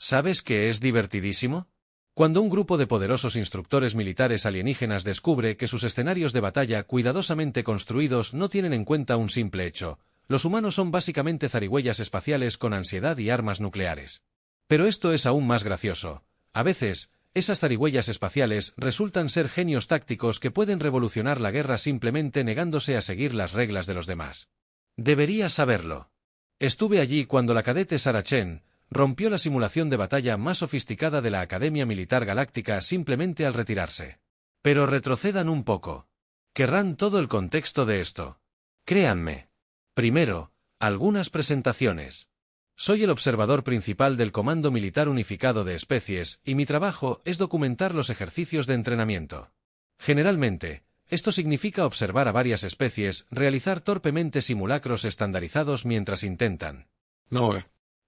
¿Sabes que es divertidísimo? Cuando un grupo de poderosos instructores militares alienígenas descubre que sus escenarios de batalla cuidadosamente construidos no tienen en cuenta un simple hecho: los humanos son básicamente zarigüeyas espaciales con ansiedad y armas nucleares. Pero esto es aún más gracioso. A veces, esas zarigüeyas espaciales resultan ser genios tácticos que pueden revolucionar la guerra simplemente negándose a seguir las reglas de los demás. Deberías saberlo. Estuve allí cuando la cadete Sarah Chen rompió la simulación de batalla más sofisticada de la Academia Militar Galáctica simplemente al retirarse. Pero retrocedan un poco. Querrán todo el contexto de esto. Créanme. Primero, algunas presentaciones. Soy el observador principal del Comando Militar Unificado de Especies, y mi trabajo es documentar los ejercicios de entrenamiento. Generalmente, esto significa observar a varias especies realizar torpemente simulacros estandarizados mientras intentan. No.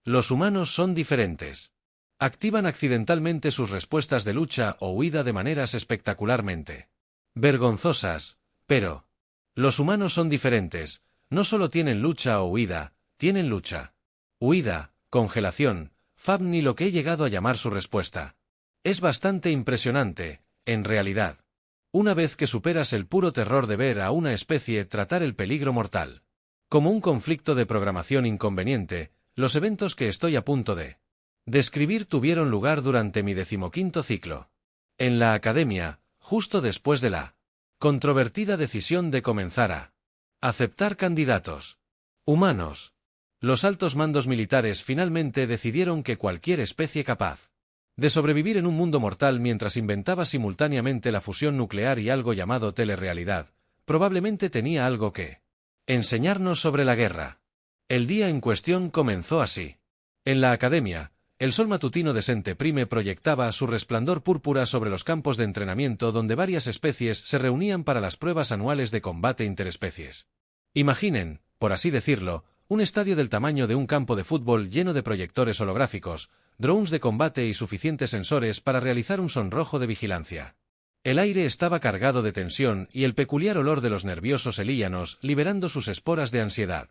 Los humanos son diferentes. Activan accidentalmente sus respuestas de lucha o huida de maneras espectacularmente vergonzosas, pero los humanos son diferentes. No solo tienen lucha o huida, tienen lucha, huida, congelación, FAB, ni lo que he llegado a llamar su respuesta. Es bastante impresionante, en realidad. Una vez que superas el puro terror de ver a una especie tratar el peligro mortal como un conflicto de programación inconveniente, los eventos que estoy a punto de describir tuvieron lugar durante mi 15º ciclo. En la academia, justo después de la controvertida decisión de comenzar a aceptar candidatos humanos, los altos mandos militares finalmente decidieron que cualquier especie capaz de sobrevivir en un mundo mortal mientras inventaba simultáneamente la fusión nuclear y algo llamado telerrealidad, probablemente tenía algo que enseñarnos sobre la guerra. El día en cuestión comenzó así. En la academia, el sol matutino de Sente Prime proyectaba su resplandor púrpura sobre los campos de entrenamiento donde varias especies se reunían para las pruebas anuales de combate interespecies. Imaginen, por así decirlo, un estadio del tamaño de un campo de fútbol lleno de proyectores holográficos, drones de combate y suficientes sensores para realizar un sonrojo de vigilancia. El aire estaba cargado de tensión y el peculiar olor de los nerviosos elíanos liberando sus esporas de ansiedad.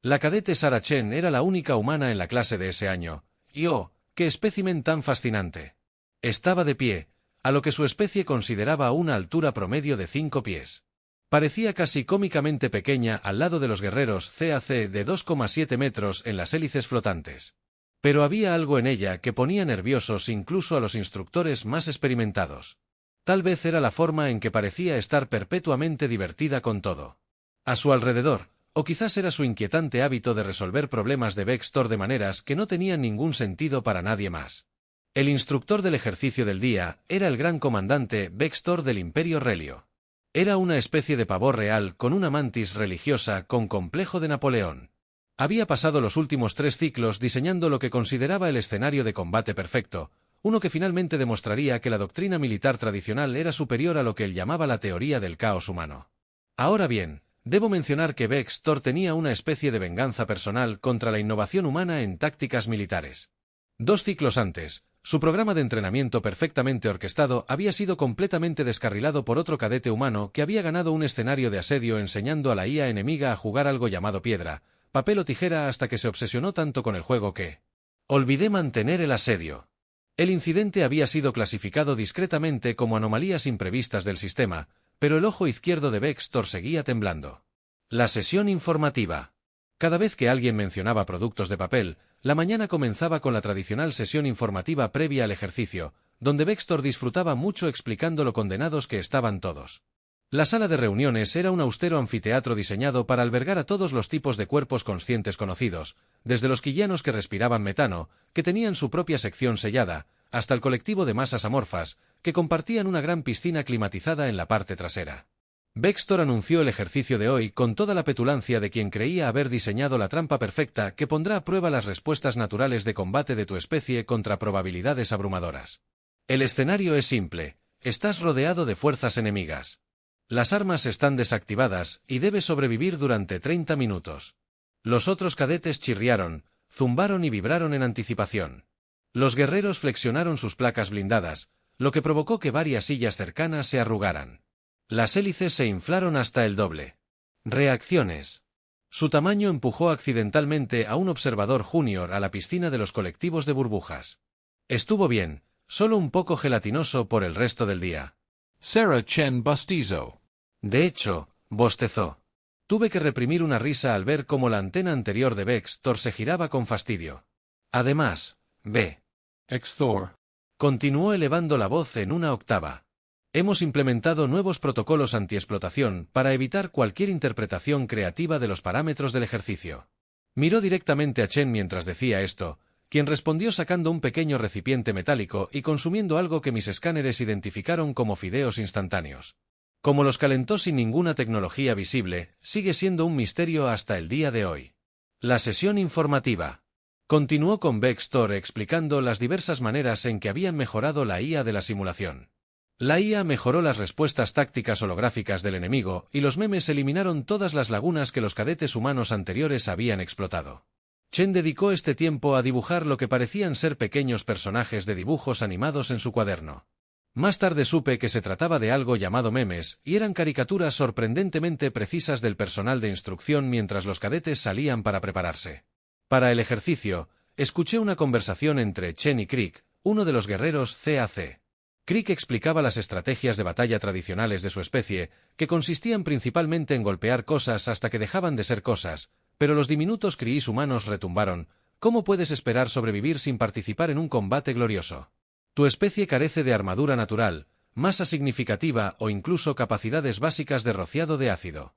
La cadete Sarah Chen era la única humana en la clase de ese año, y ¡oh, qué espécimen tan fascinante! Estaba de pie, a lo que su especie consideraba una altura promedio de 5 pies. Parecía casi cómicamente pequeña al lado de los guerreros CAC de 2,7 metros en las hélices flotantes. Pero había algo en ella que ponía nerviosos incluso a los instructores más experimentados. Tal vez era la forma en que parecía estar perpetuamente divertida con todo a su alrededor, o quizás era su inquietante hábito de resolver problemas de Vextor de maneras que no tenían ningún sentido para nadie más. El instructor del ejercicio del día era el gran comandante Vextor del Imperio Relio. Era una especie de pavor real con una mantis religiosa con complejo de Napoleón. Había pasado los últimos 3 ciclos diseñando lo que consideraba el escenario de combate perfecto, uno que finalmente demostraría que la doctrina militar tradicional era superior a lo que él llamaba la teoría del caos humano. Ahora bien, debo mencionar que Vextor tenía una especie de venganza personal contra la innovación humana en tácticas militares. 2 ciclos antes, su programa de entrenamiento perfectamente orquestado había sido completamente descarrilado por otro cadete humano que había ganado un escenario de asedio enseñando a la IA enemiga a jugar algo llamado piedra, papel o tijera hasta que se obsesionó tanto con el juego que olvidé mantener el asedio. El incidente había sido clasificado discretamente como anomalías imprevistas del sistema, pero el ojo izquierdo de Vextor seguía temblando. La sesión informativa. Cada vez que alguien mencionaba productos de papel, la mañana comenzaba con la tradicional sesión informativa previa al ejercicio, donde Vextor disfrutaba mucho explicando lo condenados que estaban todos. La sala de reuniones era un austero anfiteatro diseñado para albergar a todos los tipos de cuerpos conscientes conocidos, desde los quillanos que respiraban metano, que tenían su propia sección sellada, hasta el colectivo de masas amorfas, que compartían una gran piscina climatizada en la parte trasera. Vextor anunció el ejercicio de hoy con toda la petulancia de quien creía haber diseñado la trampa perfecta que pondrá a prueba las respuestas naturales de combate de tu especie contra probabilidades abrumadoras. El escenario es simple: estás rodeado de fuerzas enemigas. Las armas están desactivadas y debes sobrevivir durante 30 minutos. Los otros cadetes chirriaron, zumbaron y vibraron en anticipación. Los guerreros flexionaron sus placas blindadas, lo que provocó que varias sillas cercanas se arrugaran. Las hélices se inflaron hasta el doble. Reacciones. Su tamaño empujó accidentalmente a un observador junior a la piscina de los colectivos de burbujas. Estuvo bien, solo un poco gelatinoso por el resto del día. Sarah Chen bostezó. De hecho, bostezó. Tuve que reprimir una risa al ver cómo la antena anterior de Vextor se giraba con fastidio. Además, B. Xthor. Continuó elevando la voz en una octava. Hemos implementado nuevos protocolos antiexplotación para evitar cualquier interpretación creativa de los parámetros del ejercicio. Miró directamente a Chen mientras decía esto, quien respondió sacando un pequeño recipiente metálico y consumiendo algo que mis escáneres identificaron como fideos instantáneos. Como los calentó sin ninguna tecnología visible, sigue siendo un misterio hasta el día de hoy. La sesión informativa. Continuó con Vextor explicando las diversas maneras en que habían mejorado la IA de la simulación. La IA mejoró las respuestas tácticas holográficas del enemigo y los memes eliminaron todas las lagunas que los cadetes humanos anteriores habían explotado. Chen dedicó este tiempo a dibujar lo que parecían ser pequeños personajes de dibujos animados en su cuaderno. Más tarde supe que se trataba de algo llamado memes, y eran caricaturas sorprendentemente precisas del personal de instrucción mientras los cadetes salían para prepararse. Para el ejercicio, escuché una conversación entre Chen y Crick, uno de los guerreros CAC. Crick explicaba las estrategias de batalla tradicionales de su especie, que consistían principalmente en golpear cosas hasta que dejaban de ser cosas, pero los diminutos Kriis humanos retumbaron. ¿Cómo puedes esperar sobrevivir sin participar en un combate glorioso? Tu especie carece de armadura natural, masa significativa o incluso capacidades básicas de rociado de ácido.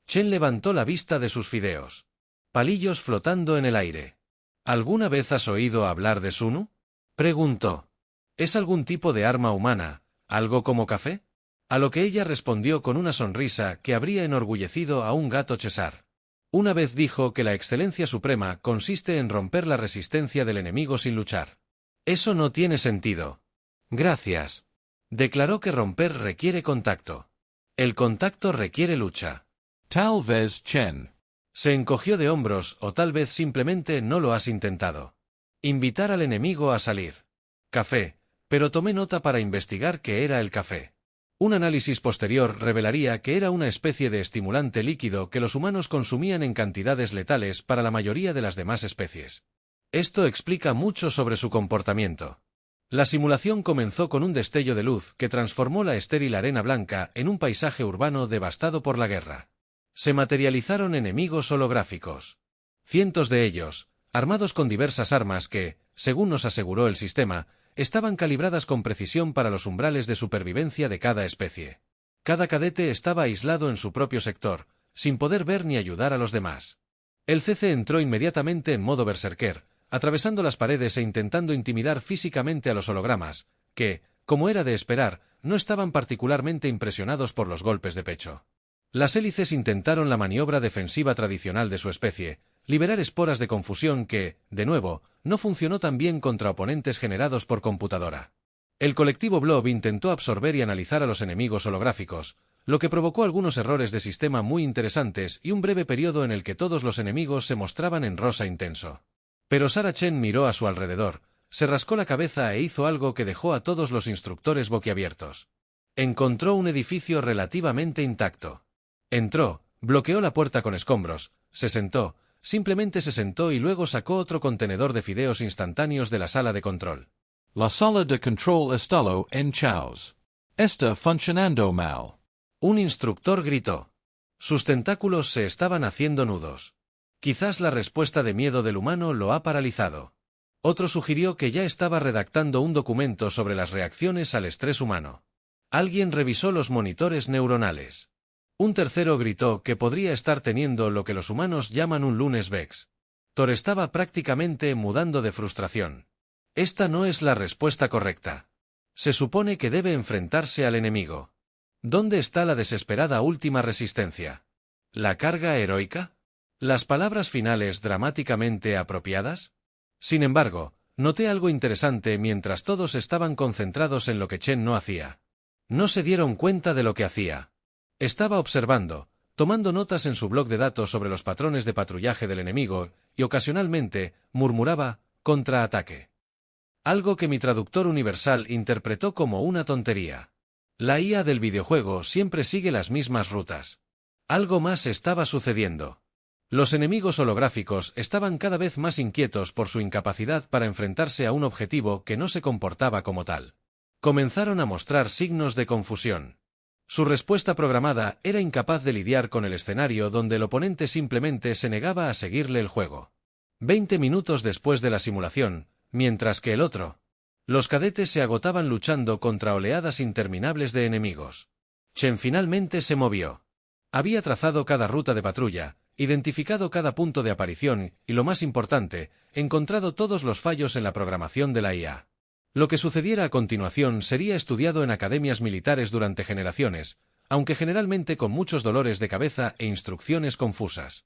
Chen levantó la vista de sus fideos. Palillos flotando en el aire. ¿Alguna vez has oído hablar de Sunu? Preguntó. ¿Es algún tipo de arma humana, algo como café? A lo que ella respondió con una sonrisa que habría enorgullecido a un gato Cheshire. Una vez dijo que la excelencia suprema consiste en romper la resistencia del enemigo sin luchar. Eso no tiene sentido. Gracias. Declaró que romper requiere contacto. El contacto requiere lucha. Tal vez Chen. Se encogió de hombros o tal vez simplemente no lo has intentado. Invitar al enemigo a salir. Café, pero tomé nota para investigar qué era el café. Un análisis posterior revelaría que era una especie de estimulante líquido que los humanos consumían en cantidades letales para la mayoría de las demás especies. Esto explica mucho sobre su comportamiento. La simulación comenzó con un destello de luz que transformó la estéril arena blanca en un paisaje urbano devastado por la guerra. Se materializaron enemigos holográficos. Cientos de ellos, armados con diversas armas que, según nos aseguró el sistema, estaban calibradas con precisión para los umbrales de supervivencia de cada especie. Cada cadete estaba aislado en su propio sector, sin poder ver ni ayudar a los demás. El CC entró inmediatamente en modo berserker, atravesando las paredes e intentando intimidar físicamente a los hologramas, que, como era de esperar, no estaban particularmente impresionados por los golpes de pecho. Las hélices intentaron la maniobra defensiva tradicional de su especie, liberar esporas de confusión que, de nuevo, no funcionó tan bien contra oponentes generados por computadora. El colectivo Blob intentó absorber y analizar a los enemigos holográficos, lo que provocó algunos errores de sistema muy interesantes y un breve periodo en el que todos los enemigos se mostraban en rosa intenso. Pero Sarah Chen miró a su alrededor, se rascó la cabeza e hizo algo que dejó a todos los instructores boquiabiertos. Encontró un edificio relativamente intacto. Entró, bloqueó la puerta con escombros, se sentó, simplemente se sentó y luego sacó otro contenedor de fideos instantáneos de la sala de control. La sala de control estalo en chaos. Está funcionando mal. Un instructor gritó. Sus tentáculos se estaban haciendo nudos. Quizás la respuesta de miedo del humano lo ha paralizado. Otro sugirió que ya estaba redactando un documento sobre las reacciones al estrés humano. Alguien revisó los monitores neuronales. Un tercero gritó que podría estar teniendo lo que los humanos llaman un lunes Vex. Thor estaba prácticamente mudando de frustración. Esta no es la respuesta correcta. Se supone que debe enfrentarse al enemigo. ¿Dónde está la desesperada última resistencia? ¿La carga heroica? ¿Las palabras finales dramáticamente apropiadas? Sin embargo, noté algo interesante mientras todos estaban concentrados en lo que Chen no hacía. No se dieron cuenta de lo que hacía. Estaba observando, tomando notas en su bloc de datos sobre los patrones de patrullaje del enemigo, y ocasionalmente murmuraba contraataque. Algo que mi traductor universal interpretó como una tontería. La IA del videojuego siempre sigue las mismas rutas. Algo más estaba sucediendo. Los enemigos holográficos estaban cada vez más inquietos por su incapacidad para enfrentarse a un objetivo que no se comportaba como tal. Comenzaron a mostrar signos de confusión. Su respuesta programada era incapaz de lidiar con el escenario donde el oponente simplemente se negaba a seguirle el juego. 20 minutos después de la simulación, mientras que el otro. Los cadetes se agotaban luchando contra oleadas interminables de enemigos. Chen finalmente se movió. Había trazado cada ruta de patrulla, identificado cada punto de aparición y, lo más importante, encontrado todos los fallos en la programación de la IA. Lo que sucediera a continuación sería estudiado en academias militares durante generaciones, aunque generalmente con muchos dolores de cabeza e instrucciones confusas.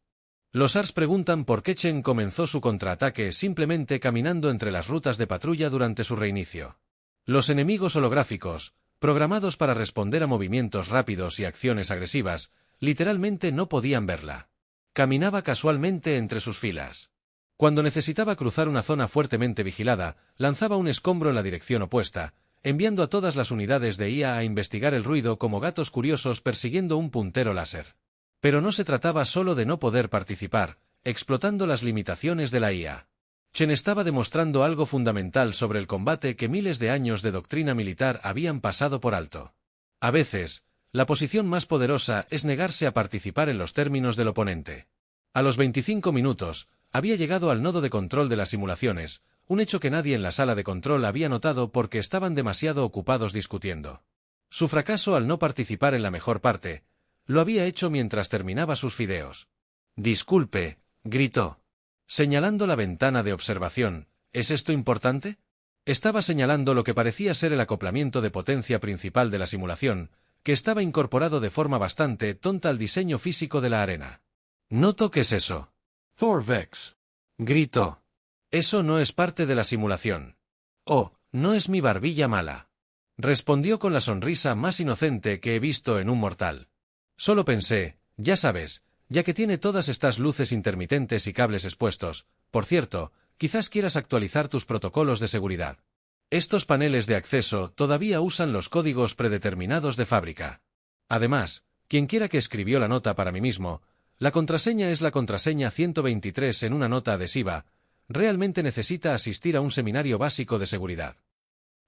Los ARS preguntan por qué Chen comenzó su contraataque simplemente caminando entre las rutas de patrulla durante su reinicio. Los enemigos holográficos, programados para responder a movimientos rápidos y acciones agresivas, literalmente no podían verla. Caminaba casualmente entre sus filas. Cuando necesitaba cruzar una zona fuertemente vigilada, lanzaba un escombro en la dirección opuesta, enviando a todas las unidades de IA a investigar el ruido como gatos curiosos persiguiendo un puntero láser. Pero no se trataba solo de no poder participar, explotando las limitaciones de la IA. Chen estaba demostrando algo fundamental sobre el combate que miles de años de doctrina militar habían pasado por alto. A veces, la posición más poderosa es negarse a participar en los términos del oponente. A los 25 minutos, había llegado al nodo de control de las simulaciones, un hecho que nadie en la sala de control había notado porque estaban demasiado ocupados discutiendo. Su fracaso al no participar en la mejor parte, lo había hecho mientras terminaba sus fideos. «Disculpe», gritó. Señalando la ventana de observación, ¿es esto importante? Estaba señalando lo que parecía ser el acoplamiento de potencia principal de la simulación, que estaba incorporado de forma bastante tonta al diseño físico de la arena. «No toques eso». Thor Vex. Gritó. «Eso no es parte de la simulación». «Oh, no es mi barbilla mala». Respondió con la sonrisa más inocente que he visto en un mortal. Solo pensé, ya sabes, ya que tiene todas estas luces intermitentes y cables expuestos, por cierto, quizás quieras actualizar tus protocolos de seguridad. Estos paneles de acceso todavía usan los códigos predeterminados de fábrica. Además, quienquiera que escribió la nota para mí mismo, la contraseña es la contraseña 123 en una nota adhesiva, realmente necesita asistir a un seminario básico de seguridad.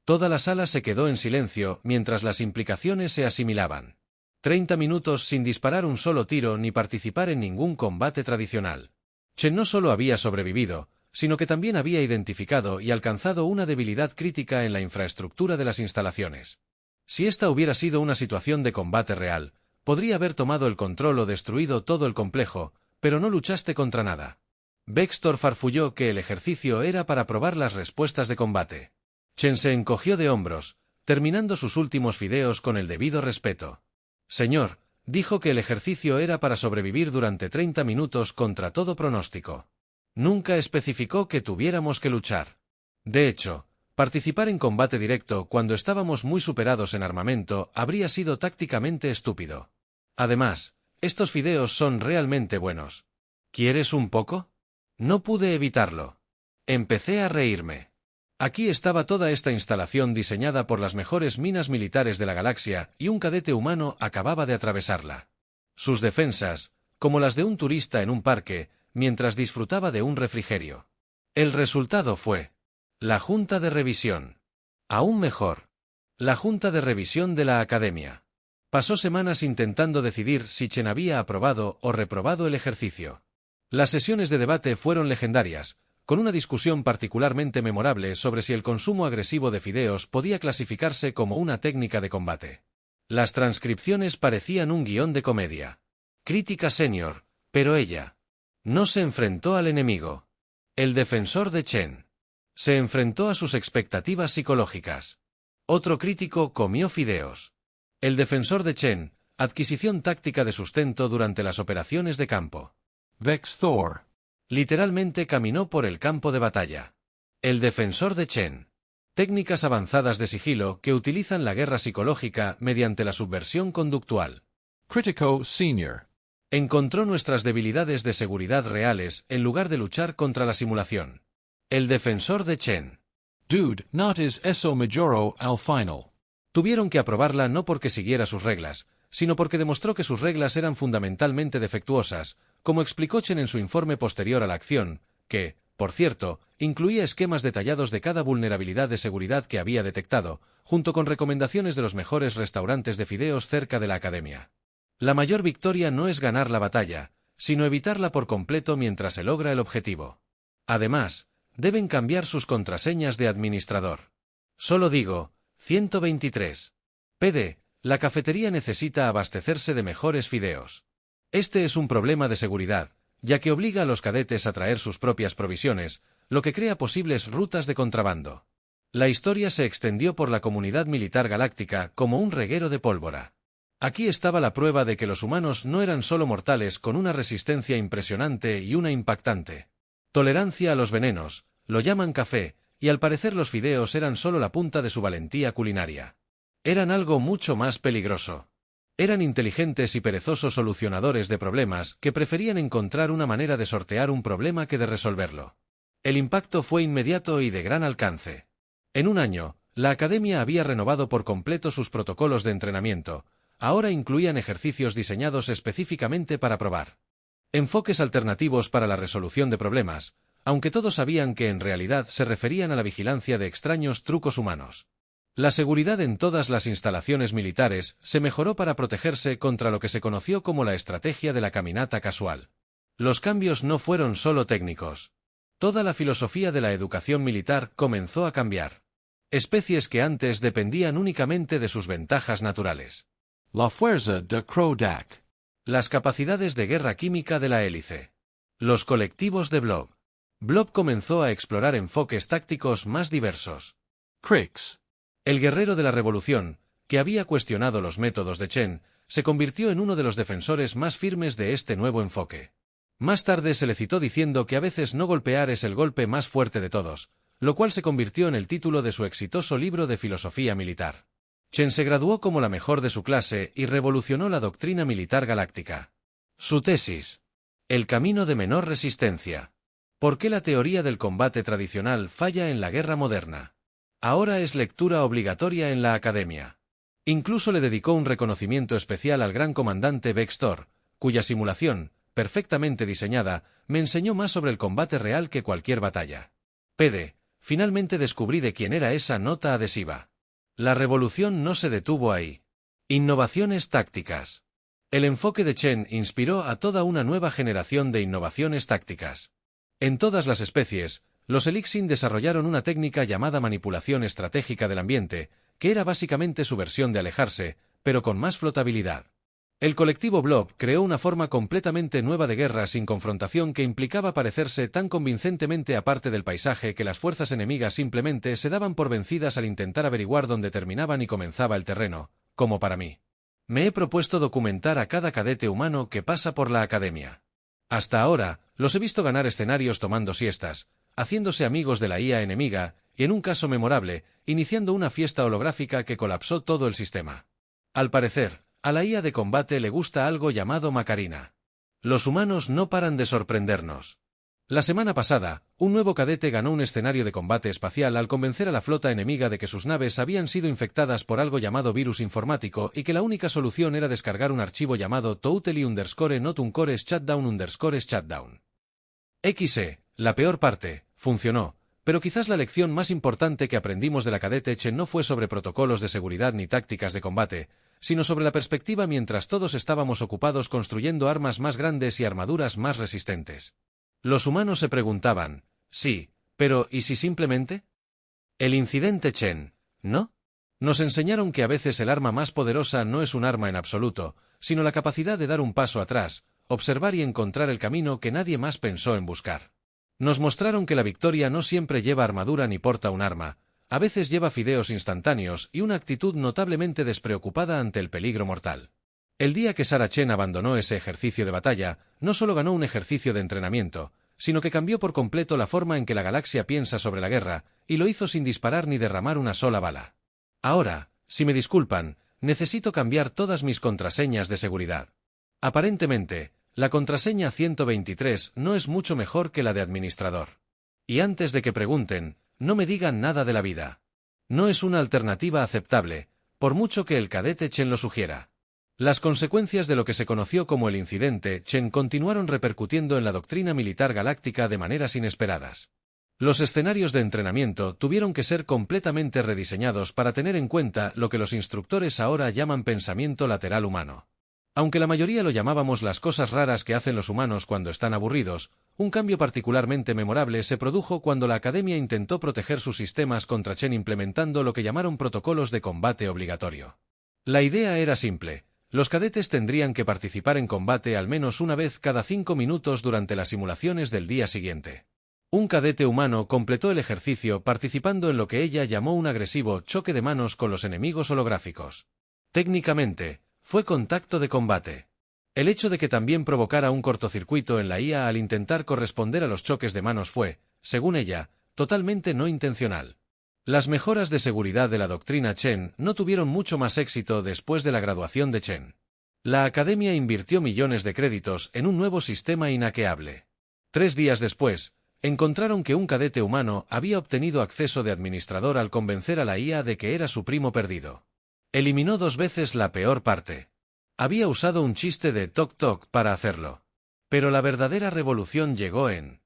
Toda la sala se quedó en silencio mientras las implicaciones se asimilaban. 30 minutos sin disparar un solo tiro ni participar en ningún combate tradicional. Chen no solo había sobrevivido, sino que también había identificado y alcanzado una debilidad crítica en la infraestructura de las instalaciones. Si esta hubiera sido una situación de combate real, podría haber tomado el control o destruido todo el complejo, pero no luchaste contra nada. Vextor farfulló que el ejercicio era para probar las respuestas de combate. Chen se encogió de hombros, terminando sus últimos fideos con el debido respeto. Señor, dijo que el ejercicio era para sobrevivir durante 30 minutos contra todo pronóstico. Nunca especificó que tuviéramos que luchar. De hecho, participar en combate directo cuando estábamos muy superados en armamento habría sido tácticamente estúpido. Además, estos fideos son realmente buenos. ¿Quieres un poco? No pude evitarlo. Empecé a reírme. Aquí estaba toda esta instalación diseñada por las mejores minas militares de la galaxia y un cadete humano acababa de atravesarla. Sus defensas, como las de un turista en un parque, mientras disfrutaba de un refrigerio. El resultado fue la Junta de Revisión. Aún mejor, la Junta de Revisión de la Academia. Pasó semanas intentando decidir si Chen había aprobado o reprobado el ejercicio. Las sesiones de debate fueron legendarias, con una discusión particularmente memorable sobre si el consumo agresivo de fideos podía clasificarse como una técnica de combate. Las transcripciones parecían un guión de comedia. Crítica senior, pero ella no se enfrentó al enemigo. El defensor de Chen se enfrentó a sus expectativas psicológicas. Otro crítico comió fideos. El defensor de Chen, adquisición táctica de sustento durante las operaciones de campo. Vex Thor. Literalmente caminó por el campo de batalla. El defensor de Chen. Técnicas avanzadas de sigilo que utilizan la guerra psicológica mediante la subversión conductual. Critico Senior. Encontró nuestras debilidades de seguridad reales en lugar de luchar contra la simulación. El defensor de Chen. Dude, not is eso majoro al final. Tuvieron que aprobarla no porque siguiera sus reglas, sino porque demostró que sus reglas eran fundamentalmente defectuosas, como explicó Chen en su informe posterior a la acción, que, por cierto, incluía esquemas detallados de cada vulnerabilidad de seguridad que había detectado, junto con recomendaciones de los mejores restaurantes de fideos cerca de la academia. La mayor victoria no es ganar la batalla, sino evitarla por completo mientras se logra el objetivo. Además, deben cambiar sus contraseñas de administrador. Solo digo, 123. PD, la cafetería necesita abastecerse de mejores fideos. Este es un problema de seguridad, ya que obliga a los cadetes a traer sus propias provisiones, lo que crea posibles rutas de contrabando. La historia se extendió por la comunidad militar galáctica como un reguero de pólvora. Aquí estaba la prueba de que los humanos no eran solo mortales con una resistencia impresionante y una impactante tolerancia a los venenos, lo llaman café, y al parecer los fideos eran solo la punta de su valentía culinaria. Eran algo mucho más peligroso. Eran inteligentes y perezosos solucionadores de problemas que preferían encontrar una manera de sortear un problema que de resolverlo. El impacto fue inmediato y de gran alcance. En un año, la academia había renovado por completo sus protocolos de entrenamiento. Ahora incluían ejercicios diseñados específicamente para probar enfoques alternativos para la resolución de problemas, aunque todos sabían que en realidad se referían a la vigilancia de extraños trucos humanos. La seguridad en todas las instalaciones militares se mejoró para protegerse contra lo que se conoció como la estrategia de la caminata casual. Los cambios no fueron solo técnicos. Toda la filosofía de la educación militar comenzó a cambiar. Especies que antes dependían únicamente de sus ventajas naturales. La fuerza de Krodak. Las capacidades de guerra química de la hélice. Los colectivos de Blob. Blob comenzó a explorar enfoques tácticos más diversos. Krix. El guerrero de la revolución, que había cuestionado los métodos de Chen, se convirtió en uno de los defensores más firmes de este nuevo enfoque. Más tarde se le citó diciendo que a veces no golpear es el golpe más fuerte de todos, lo cual se convirtió en el título de su exitoso libro de filosofía militar. Chen se graduó como la mejor de su clase y revolucionó la doctrina militar galáctica. Su tesis: el camino de menor resistencia. ¿Por qué la teoría del combate tradicional falla en la guerra moderna? Ahora es lectura obligatoria en la academia. Incluso le dedicó un reconocimiento especial al gran comandante Vextor, cuya simulación, perfectamente diseñada, me enseñó más sobre el combate real que cualquier batalla. PD, finalmente descubrí de quién era esa nota adhesiva. La revolución no se detuvo ahí. Innovaciones tácticas. El enfoque de Chen inspiró a toda una nueva generación de innovaciones tácticas. En todas las especies, los Elixir desarrollaron una técnica llamada manipulación estratégica del ambiente, que era básicamente su versión de alejarse, pero con más flotabilidad. El colectivo Blob creó una forma completamente nueva de guerra sin confrontación que implicaba parecerse tan convincentemente a parte del paisaje que las fuerzas enemigas simplemente se daban por vencidas al intentar averiguar dónde terminaban y comenzaba el terreno, como para mí. Me he propuesto documentar a cada cadete humano que pasa por la academia. Hasta ahora, los he visto ganar escenarios tomando siestas, haciéndose amigos de la IA enemiga, y en un caso memorable, iniciando una fiesta holográfica que colapsó todo el sistema. Al parecer, a la IA de combate le gusta algo llamado Macarina. Los humanos no paran de sorprendernos. La semana pasada, un nuevo cadete ganó un escenario de combate espacial al convencer a la flota enemiga de que sus naves habían sido infectadas por algo llamado virus informático y que la única solución era descargar un archivo llamado totally_not_shutdown_shutdown. La peor parte, funcionó, pero quizás la lección más importante que aprendimos de la cadete Chen no fue sobre protocolos de seguridad ni tácticas de combate, sino sobre la perspectiva mientras todos estábamos ocupados construyendo armas más grandes y armaduras más resistentes. Los humanos se preguntaban, sí, pero ¿y si simplemente? El incidente Chen, ¿no? Nos enseñaron que a veces el arma más poderosa no es un arma en absoluto, sino la capacidad de dar un paso atrás, observar y encontrar el camino que nadie más pensó en buscar. Nos mostraron que la victoria no siempre lleva armadura ni porta un arma, a veces lleva fideos instantáneos y una actitud notablemente despreocupada ante el peligro mortal. El día que Sarah Chen abandonó ese ejercicio de batalla, no solo ganó un ejercicio de entrenamiento, sino que cambió por completo la forma en que la galaxia piensa sobre la guerra, y lo hizo sin disparar ni derramar una sola bala. Ahora, si me disculpan, necesito cambiar todas mis contraseñas de seguridad. Aparentemente, la contraseña 123 no es mucho mejor que la de administrador. Y antes de que pregunten, no me digan nada de la vida. No es una alternativa aceptable, por mucho que el cadete Chen lo sugiera. Las consecuencias de lo que se conoció como el incidente Chen continuaron repercutiendo en la doctrina militar galáctica de maneras inesperadas. Los escenarios de entrenamiento tuvieron que ser completamente rediseñados para tener en cuenta lo que los instructores ahora llaman pensamiento lateral humano. Aunque la mayoría lo llamábamos las cosas raras que hacen los humanos cuando están aburridos, un cambio particularmente memorable se produjo cuando la Academia intentó proteger sus sistemas contra Chen implementando lo que llamaron protocolos de combate obligatorio. La idea era simple: los cadetes tendrían que participar en combate al menos una vez cada 5 minutos durante las simulaciones del día siguiente. Un cadete humano completó el ejercicio participando en lo que ella llamó un agresivo choque de manos con los enemigos holográficos. Técnicamente, fue contacto de combate. El hecho de que también provocara un cortocircuito en la IA al intentar corresponder a los choques de manos fue, según ella, totalmente no intencional. Las mejoras de seguridad de la doctrina Chen no tuvieron mucho más éxito después de la graduación de Chen. La Academia invirtió millones de créditos en un nuevo sistema inhackeable. 3 días después, encontraron que un cadete humano había obtenido acceso de administrador al convencer a la IA de que era su primo perdido. Eliminó 2 veces la peor parte. Había usado un chiste de Tok Tok para hacerlo. Pero la verdadera revolución llegó en